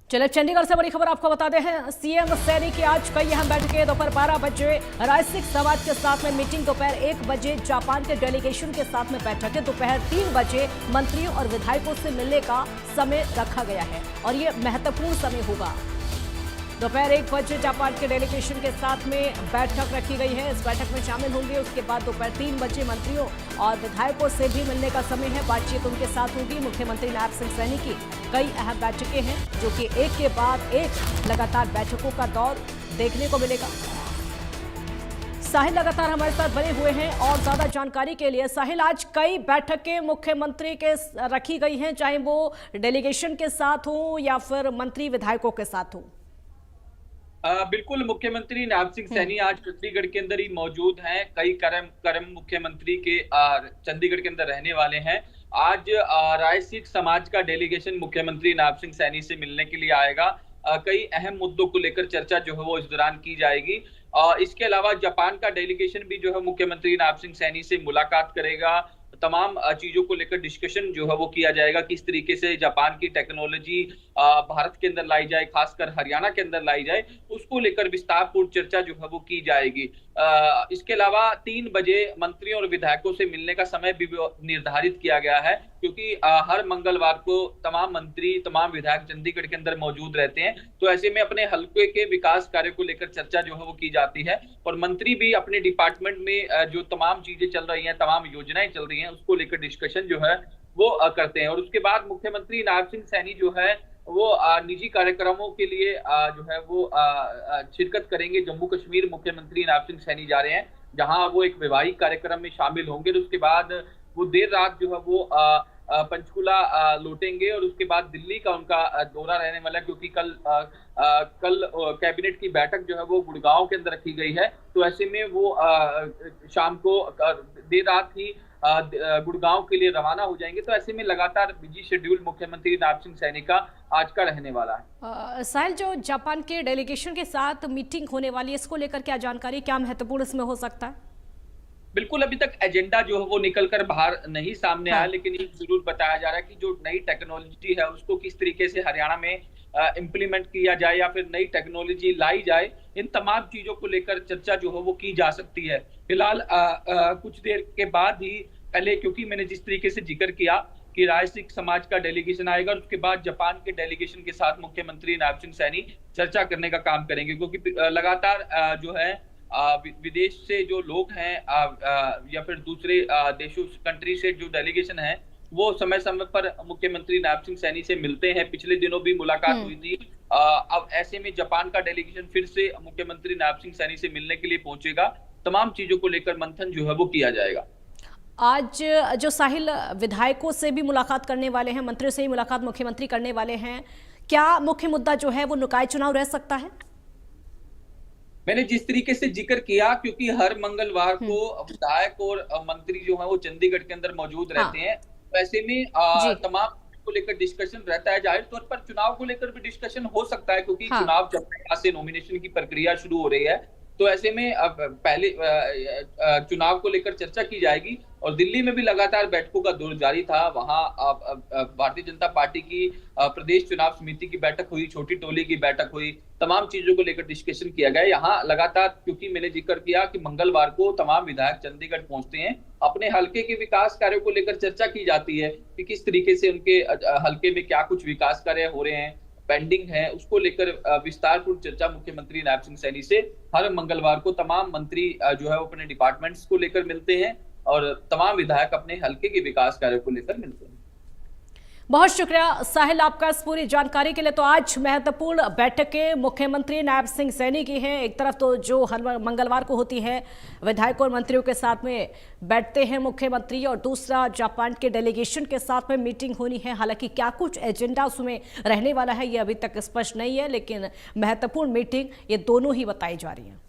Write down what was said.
चले चंडीगढ़ से बड़ी खबर आपको बता दें हैं। सीएम सैनी की आज कई अहम बैठकें। दोपहर 12 बजे राजसिक समाज के साथ में मीटिंग, दोपहर 1 बजे जापान के डेलीगेशन के साथ में बैठकें, दोपहर 3 बजे मंत्रियों और विधायकों से मिलने का समय रखा गया है और ये महत्वपूर्ण समय होगा। दोपहर 1 बजे जापान के डेलीगेशन के साथ में बैठक रखी गई है, इस बैठक में शामिल होंगे। उसके बाद दोपहर 3 बजे मंत्रियों और विधायकों से भी मिलने का समय है, बातचीत उनके साथ होगी। मुख्यमंत्री नायब सिंह सैनी की कई अहम बैठकें हैं जो कि एक के बाद एक लगातार बैठकों का दौर देखने को मिलेगा। साहिल लगातार हमारे साथ बने हुए हैं और ज्यादा जानकारी के लिए। साहिल, आज कई बैठकें मुख्यमंत्री के रखी गई हैं, चाहे वो डेलीगेशन के साथ हो या फिर मंत्री विधायकों के साथ हो। बिल्कुल, मुख्यमंत्री नायब सिंह सैनी आज चंडीगढ़ के अंदर ही मौजूद हैं। कई कर्म मुख्यमंत्री के चंडीगढ़ के अंदर रहने वाले हैं। आज राजसिक समाज का डेलीगेशन मुख्यमंत्री नायब सिंह सैनी से मिलने के लिए आएगा। कई अहम मुद्दों को लेकर चर्चा जो है वो इस दौरान की जाएगी। इसके अलावा जापान का डेलीगेशन भी जो है मुख्यमंत्री नायब सिंह सैनी से मुलाकात करेगा। तमाम चीजों को लेकर डिस्कशन जो है वो किया जाएगा, किस तरीके से जापान की टेक्नोलॉजी भारत के अंदर लाई जाए, खासकर हरियाणा के अंदर लाई जाए, उसको लेकर विस्तारपूर्ण चर्चा जो है वो की जाएगी। इसके अलावा 3 बजे मंत्रियों और विधायकों से मिलने का समय भी निर्धारित किया गया है, क्योंकि हर मंगलवार को तमाम मंत्री, तमाम विधायक चंडीगढ़ के अंदर मौजूद रहते हैं। तो ऐसे में अपने हल्के के विकास कार्य को लेकर चर्चा जो है वो की जाती है और मंत्री भी अपने डिपार्टमेंट में जो तमाम चीजें चल रही हैं, तमाम योजनाएं चल रही हैं, उसको लेकर डिस्कशन जो है वो करते हैं। और उसके बाद मुख्यमंत्री नायब सिंह सैनी जो है वो निजी कार्यक्रमों के लिए जो है वो शिरकत करेंगे। जम्मू कश्मीर मुख्यमंत्री नायब सिंह सैनी जा रहे हैं, जहां वो एक वैवाहिक कार्यक्रम में शामिल होंगे। और उसके बाद वो देर रात जो है वो पंचकुला लौटेंगे और उसके बाद दिल्ली का उनका दौरा रहने वाला है, क्योंकि कल कैबिनेट की बैठक जो है वो गुड़गांव के अंदर रखी गई है। तो ऐसे में वो शाम को देर रात ही गुड़गांव के लिए रवाना हो जाएंगे। तो ऐसे में लगातार बिजी शेड्यूल मुख्यमंत्री नायब सिंह सैनी का आज का रहने वाला है। साहिल, जो जापान के डेलीगेशन के साथ मीटिंग होने वाली है, इसको लेकर क्या जानकारी, क्या महत्वपूर्ण इसमें हो सकता है? बिल्कुल, अभी तक एजेंडा जो है वो निकल कर बाहर नहीं सामने आया, लेकिन ये जरूर बताया जा रहा है कि जो नई टेक्नोलॉजी है उसको किस तरीके से हरियाणा में इम्प्लीमेंट किया जाए या फिर नई टेक्नोलॉजी लाई जाए, इन तमाम चीजों को लेकर चर्चा जो है वो की जा सकती है। फिलहाल कुछ देर के बाद ही पहले, क्योंकि मैंने जिस तरीके से जिक्र किया कि राजसिक समाज का डेलीगेशन आएगा और उसके बाद जापान के डेलीगेशन के साथ मुख्यमंत्री नायब सिंह सैनी चर्चा करने का काम करेंगे, क्योंकि लगातार जो है विदेश से जो लोग हैं या फिर दूसरे देशों कंट्री से जो डेलीगेशन है वो समय समय पर मुख्यमंत्री नायब सिंह सैनी से मिलते हैं। पिछले दिनों भी मुलाकात हुई थी। अब ऐसे में जापान का डेलीगेशन फिर से मुख्यमंत्री नायब सिंह सैनी से मिलने के लिए पहुंचेगा। तमाम चीजों को लेकर मंथन जो है वो किया जाएगा। आज जो साहिल विधायकों से भी मुलाकात करने वाले हैं, मंत्रियों से ही मुलाकात मुख्यमंत्री करने वाले हैं, क्या मुख्य मुद्दा जो है वो निकाय चुनाव रह सकता है? मैंने जिस तरीके से जिक्र किया, क्योंकि हर मंगलवार को विधायक और मंत्री जो है वो चंडीगढ़ के अंदर मौजूद रहते हैं, ऐसे में तमाम को लेकर डिस्कशन रहता है। जाहिर तौर पर चुनाव को लेकर भी डिस्कशन हो सकता है, क्योंकि चुनाव जब से नॉमिनेशन की प्रक्रिया शुरू हो रही है, तो ऐसे में अब पहले चुनाव को लेकर चर्चा की जाएगी। और दिल्ली में भी लगातार बैठकों का दौर जारी था। वहां भारतीय जनता पार्टी की प्रदेश चुनाव समिति की बैठक हुई, छोटी टोली की बैठक हुई, तमाम चीजों को लेकर डिस्कशन किया गया। यहाँ लगातार, क्योंकि मैंने जिक्र किया कि मंगलवार को तमाम विधायक चंडीगढ़ पहुंचते हैं, अपने हल्के के विकास कार्यों को लेकर चर्चा की जाती है कि किस तरीके से उनके हल्के में क्या कुछ विकास कार्य हो रहे हैं, पेंडिंग है, उसको लेकर विस्तारपूर्ण चर्चा मुख्यमंत्री नायब सिंह सैनी से हर मंगलवार को तमाम मंत्री जो है वो अपने डिपार्टमेंट्स को लेकर मिलते हैं और तमाम विधायक अपने हल्के के विकास कार्यों को लेकर मिलते हैं। बहुत शुक्रिया साहिल आपका इस पूरी जानकारी के लिए। तो आज महत्वपूर्ण बैठकें मुख्यमंत्री नायब सिंह सैनी की हैं। एक तरफ तो जो हर मंगलवार को होती है, विधायकों और मंत्रियों के साथ में बैठते हैं मुख्यमंत्री, और दूसरा जापान के डेलीगेशन के साथ में मीटिंग होनी है। हालांकि क्या कुछ एजेंडा उसमें रहने वाला है ये अभी तक स्पष्ट नहीं है, लेकिन महत्वपूर्ण मीटिंग ये दोनों ही बताई जा रही है।